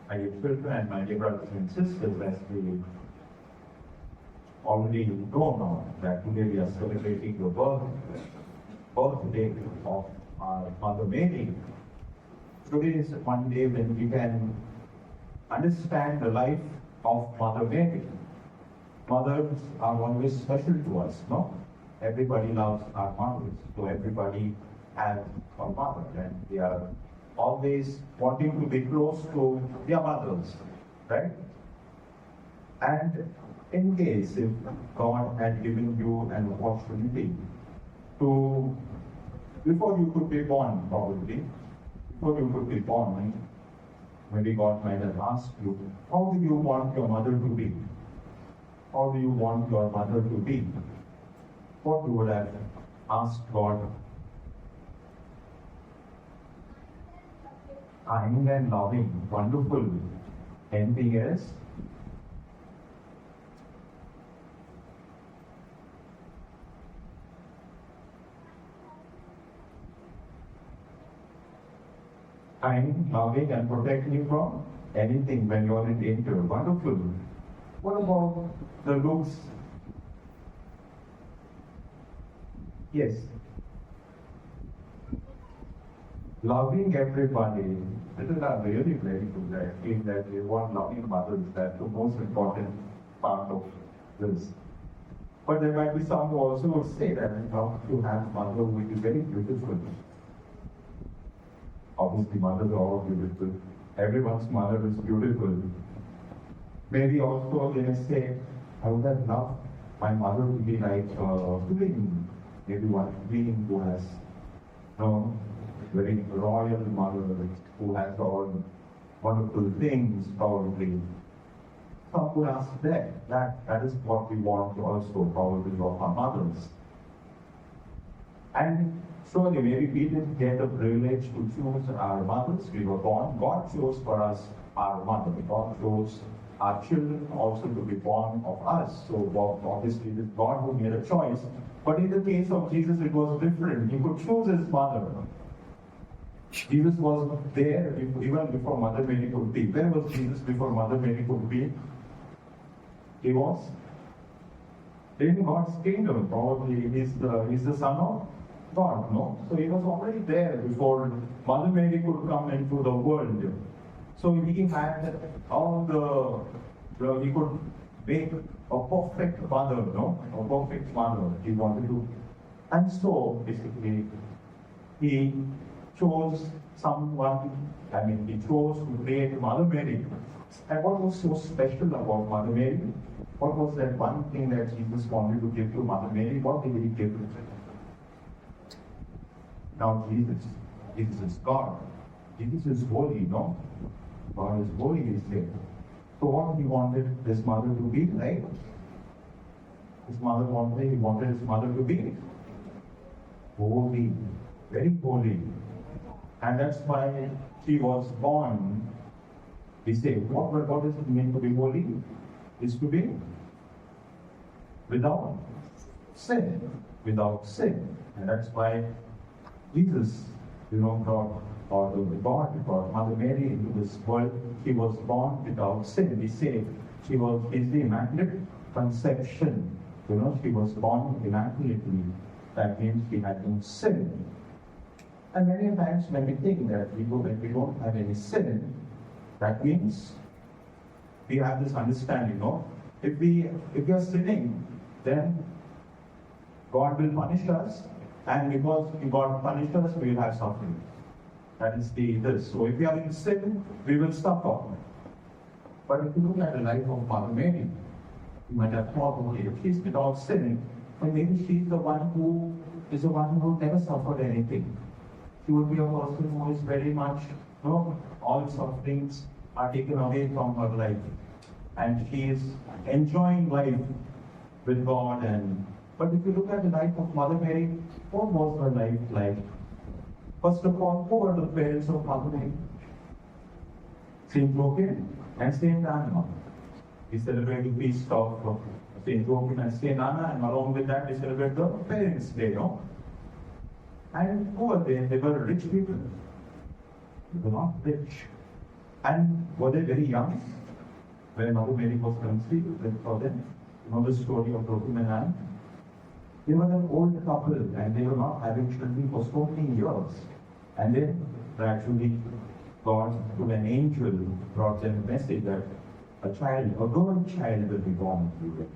my dear children and my dear brothers and sisters, as we already know now that today we are celebrating the birthday of our Mother Mary. Today is one day when we can understand the life of Mother Mary. Mothers are always special to us, no? Everybody loves our mothers, so everybody has a mother, and they are always wanting to be close to their mothers, right? And in case if God had given you an opportunity to, before you could be born probably, before you could be born, maybe God might have asked you, how do you want your mother to be? How do you want your mother to be? What you would have asked God? Kind and loving, wonderful. Anything else? Kind, loving, and protect you from anything when you are in danger. Wonderful. What about the looks? Yes. Loving everybody. This is a really very good. I feel that we want loving mothers. That's the most important part of this. But there might be some who also will say that how to have mother will be very beautiful. Obviously, mothers are all beautiful. Everyone's mother is beautiful. Maybe also they may say, I would have loved my mother to be like a queen. Maybe one queen who has, very royal mother who has all wonderful things probably. Some would ask that is what we want also probably of our mothers. And surely maybe we didn't get the privilege to choose our mothers. We were born. God chose for us our mother. God chose our children also to be born of us. So obviously it is God who made a choice. But in the case of Jesus, it was different. He could choose his mother. Jesus was there even before Mother Mary could be. Where was Jesus before Mother Mary could be? He was in God's kingdom. Probably he's the son of God, no? So he was already there before Mother Mary could come into the world. So he had all he could make a perfect mother, no? A perfect mother. He wanted to. And so basically, he chose he chose to create Mother Mary. And what was so special about Mother Mary? What was that one thing that Jesus wanted to give to Mother Mary? What did he give to her? Now Jesus is God. Jesus is holy, no? God is holy, he said. So what he wanted his mother to be like? He wanted his mother to be holy, very holy. And that's why she was born. We say, what does it mean to be holy? Is to be without sin. Without sin. And that's why Jesus, brought Mother Mary into this world. She was born without sin. We say she is the Immaculate Conception. She was born immaculately. That means she had no sin. And many times when we think that we don't have any sin, that means we have this understanding, if we are sinning, then God will punish us, and because God punished us, we will have suffering. That is this. So if we are in sin, we will suffer. But if you look at the life of Mother Mary, you might have thought, okay, if she's without sin, then maybe she's the one who never suffered anything. She would be a person who is very much, all sufferings are taken away from her life. And she is enjoying life with God. But if you look at the life of Mother Mary, what was her life like? First of all, who were the parents of Mother Mary? Saint Joachim and Saint Anna. We celebrate the feast of Saint Joachim and Saint Anna, and along with that, we celebrate the Parents' Day, And who were they? They were rich people. They were not rich. And were they very young when Mother Mary was conceived? For them, you know the story of Reuben and Anne? They were an old couple and they were not having children for so many years. And then gradually God, through an angel, brought them a message that a girl child will be born to you.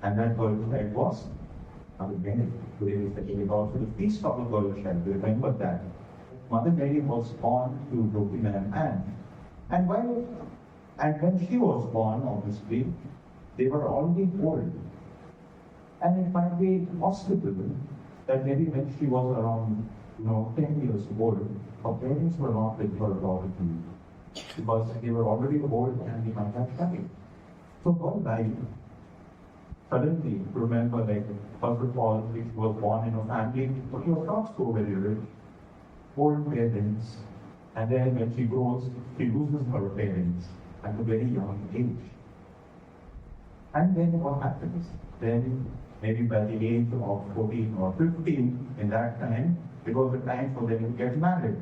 And that girl child was Mother Mary. Today is the day also the feast of the girl child. Remember that. Mother Mary was born to Reuben and Anne. And when she was born, obviously, they were already old. And it might be possible that maybe when she was around, 10 years old, her parents were not with her already because they were already old and they might have died. So God died. Suddenly, remember, first of all, she was born in a family, but she was not so very rich. Old parents, and then when she grows, she loses her parents at a very young age. And then what happens? Then maybe by the age of 14 or 15, in that time, it was the time for them to get married.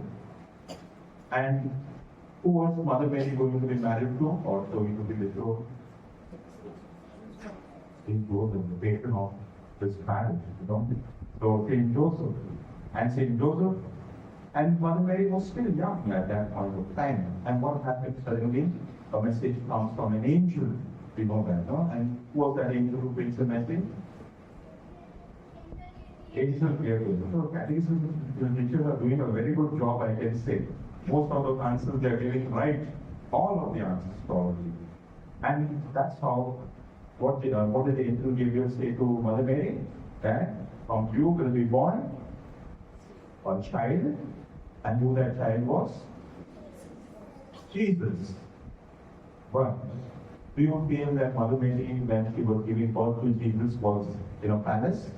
And who was Mother Mary going to be married to or going to be betrothed? Saint Joseph, the patron of this marriage, So Saint Joseph. And Saint Joseph and Mother Mary was still young at that point of time. And what happened suddenly? A message comes from an angel. We know that, no? And who was that angel who brings the message? Angel Gabriel. So catechism teachers are doing a very good job, I can say. Most of the answers they are giving right. All of the answers probably. And that's how, what did the angel Gabriel say to Mother Mary? That from you will be born a child, and who that child was? Jesus. But do you feel that Mother Mary, when she was giving birth to Jesus, was in a palace?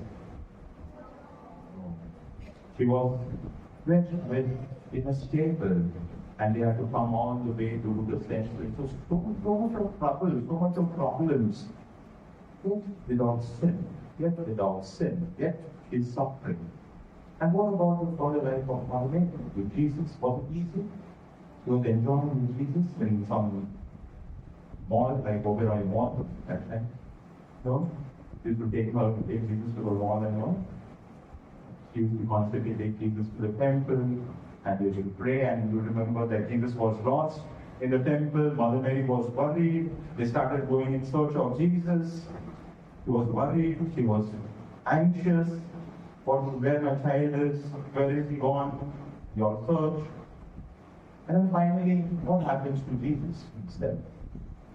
She was in a stable, and they had to come all the way to the century. So much of trouble, so much of problems. Yet without sin, yet is suffering. And what about the further life of Mother Mary? With Jesus, was it easy? She was enjoying with Jesus in some mall, like Oberoi Mall, that time. No? She used to take Jesus to the mall and all. She used to constantly take Jesus to the temple, and they would pray, and you remember that Jesus was lost in the temple. Mother Mary was worried. They started going in search of Jesus. She was worried, she was anxious. Where my child is, where is he gone? Your search. And then finally, what happens to Jesus instead?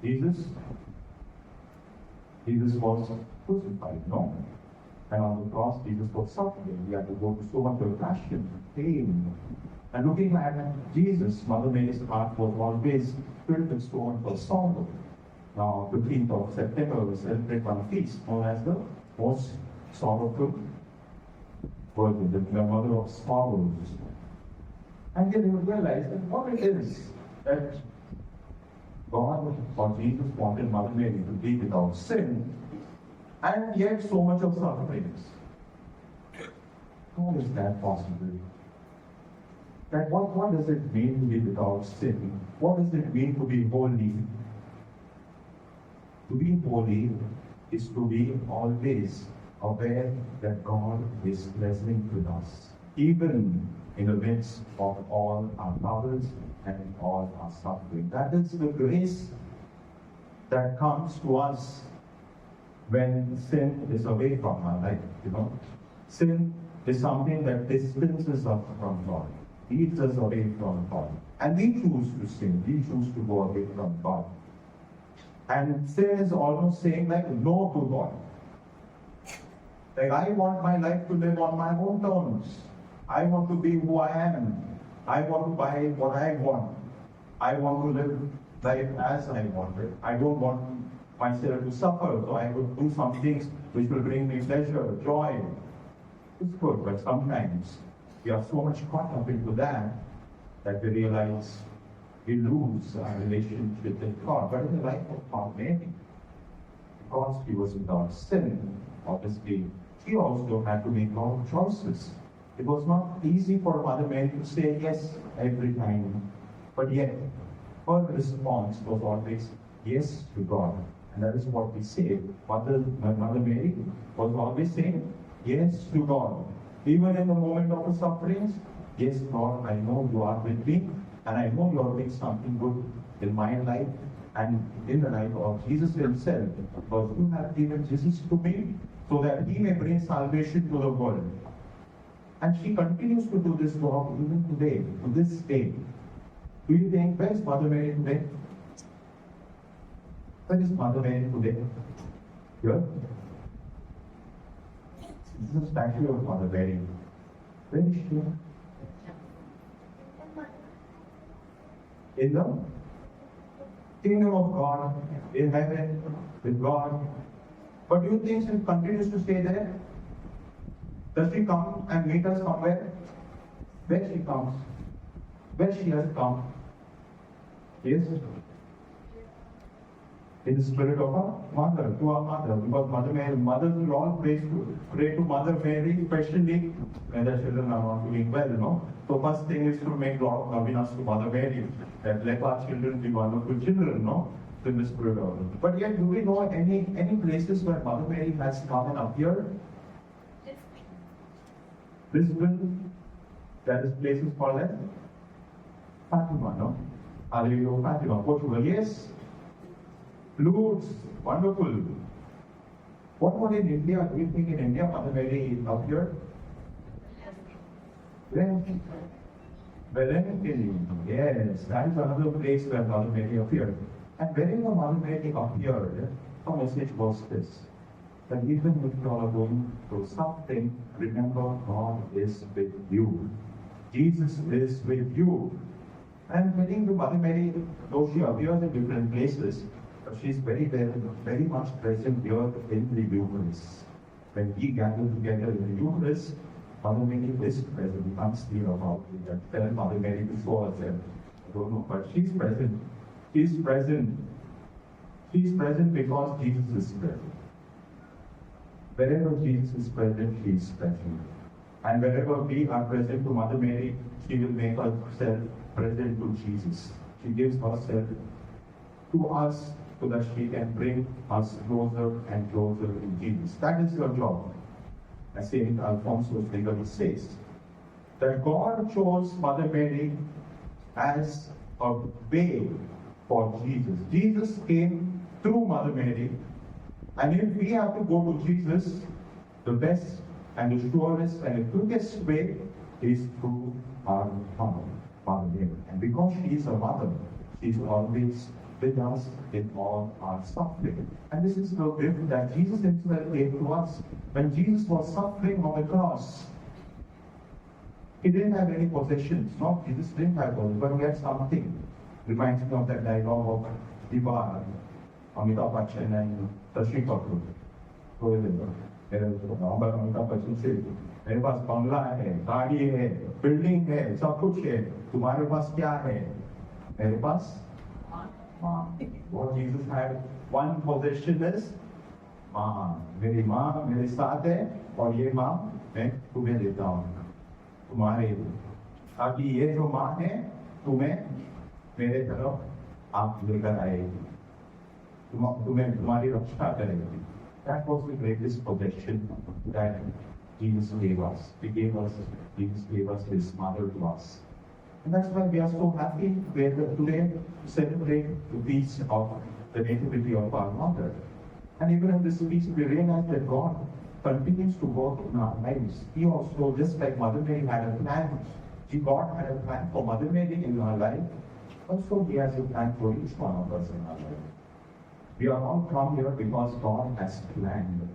Jesus was crucified, no? And on the cross, Jesus was suffering. He had to go through so much of passion, pain. And looking at Jesus, Mother Mary's heart was always filled with so much of sorrow. Now, 15th of September, we celebrate one feast known as the most sorrowful Virgin, the mother of sorrows. And then they would realize that what it is that God or Jesus wanted Mother Mary to be without sin, and yet so much of sufferings. How is that possible? That what does it mean to be without sin? What does it mean to be holy? To be holy is to be always aware that God is present with us, even in the midst of all our troubles and all our suffering. That is the grace that comes to us when sin is away from our life. Sin is something that distances us from God, leads us away from God. And we choose to sin, we choose to go away from God. And sin is almost saying no to God. I want my life to live on my own terms. I want to be who I am. I want to buy what I want. I want to live life as I want it. I don't want myself to suffer, so I will do some things which will bring me pleasure, joy. It's good, but sometimes we are so much caught up into that we realize we lose our relationship with God. But in the life of Mother Mary, because she was without sin, obviously, she also had to make a lot of choices. It was not easy for Mother Mary to say yes every time, but yet her response was always yes to God. And that is what we say. My Mother Mary was always saying yes to God. Even in the moment of the sufferings, yes, Lord, I know you are with me, and I know you are doing something good in my life and in the life of Jesus himself. Because you have given Jesus to me so that he may bring salvation to the world. And she continues to do this work even today, to this day. Do you think, where is Mother Mary today? Where is Mother Mary today? Here? This is a statue of Mother Mary. Where is she? In the kingdom of God, in heaven, with God. But do you think she continues to stay there? Does she come and meet us somewhere? Where she comes? Where she has come? Yes? In the spirit of our mother, to our mother, because Mother Mary, mothers will all pray to Mother Mary, especially when the children are not doing well, no? So first thing is to make a lot of novenas to Mother Mary, that let our children be wonderful children, no? In the spirit of it. But yet, do we know any places where Mother Mary has come and appeared? Lisbon, that is places called as Fatima, no? Hallelujah, Fatima, Portugal, yes. Lourdes, wonderful. What about in India? Do you think in India Mother Mary appeared? Where? Yes, that is another place where Mother Mary appeared. And wherever Mother Mary appeared, her message was this: that even if you are going through something, remember God is with you. Jesus is with you. And telling to Mother Mary, though she appears in different places, but she is very much present here in the Eucharist. When we gather together in the Eucharist, Mother Mary is present. We can't steal about it. Tell Mother Mary to show herself. I don't know, but she's present. She's present. She's present because Jesus is present. Wherever Jesus is present, she is present. And wherever we are present to Mother Mary, she will make herself present to Jesus. She gives herself to us so that she can bring us closer and closer to Jesus. That is her job. As Saint Alphonsus Gregory says, that God chose Mother Mary as a way for Jesus. Jesus came through Mother Mary, and if we have to go to Jesus, the best and the surest and the quickest way is through our mother, Mother Mary. And because she is a mother, she is always with us in all our suffering. And this is the gift that Jesus himself gave to us. When Jesus was suffering on the cross, he didn't have any possessions. No, Jesus didn't have possessions, but he had something. Reminds me of that dialogue of Diva, Amitabh Bachchan and Sachin Kapoor. Amitabh Bachchan से मेरे पास बंगला है, गाड़ी है, building है, सब कुछ है, तुम्हारे पास क्या है? मेरे पास What Jesus had, one possession is माँ. मेरी माँ मेरे साथ है और ये माँ मैं तुम्हें देता हूँ, तुम्हारे ताकि ये जो माँ है तुम्हें मेरे तरफ आप लेकर आएगी, तुम्हें तुम्हारी रक्षा करेगी. That was the greatest possession that Jesus gave us. Jesus gave us his mother to us. And that's why we are so happy today to celebrate the feast of the Nativity of our mother. And even in this feast, we realize that God continues to work in our lives. He also, just like Mother Mary had a plan, God had a plan for Mother Mary in our life, also He has a plan for each one of us in our life. We are all come here because God has planned.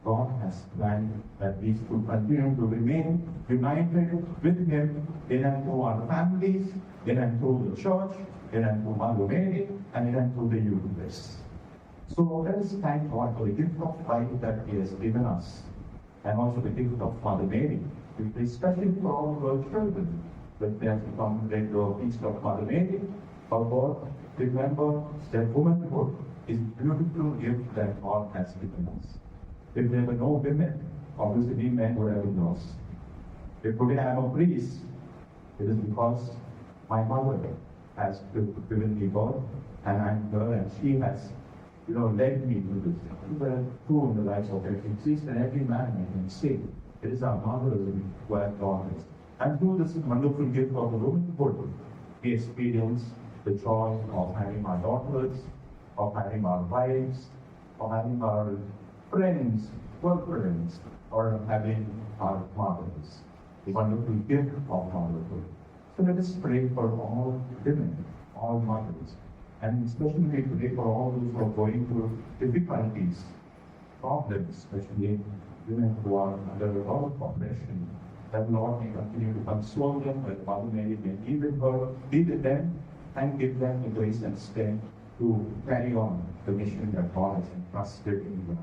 God has planned that we should continue to remain united with Him in and through our families, in and through the church, in and through Mother Mary, and in and through the Eucharist. So let us thank God for the gift of life that He has given us, and also the gift of Mother Mary, especially for all our children, when they have to commemorate the feast of Mother Mary. For God, remember that womanhood is a beautiful gift that God has given us. If there were no women, obviously men would have been lost. If today I am a priest, it is because my mother has given me birth, and I'm her, and she has, led me to this. These are true in the lives of every priest and every man, I can say. It is our marvelism where God is. And through this wonderful gift of the womanhood, we experience the joy of having our daughters, of having our wives, of having our friends, work friends, or having our mothers. The wonderful gift of motherhood. So let us pray for all women, all mothers, and especially pray for all those who are going through difficulties, problems, especially women who are under a lot of oppression. That Lord may continue to console them, that Mother Mary may be with them, and give them the grace and strength to carry on the mission that God has entrusted in them.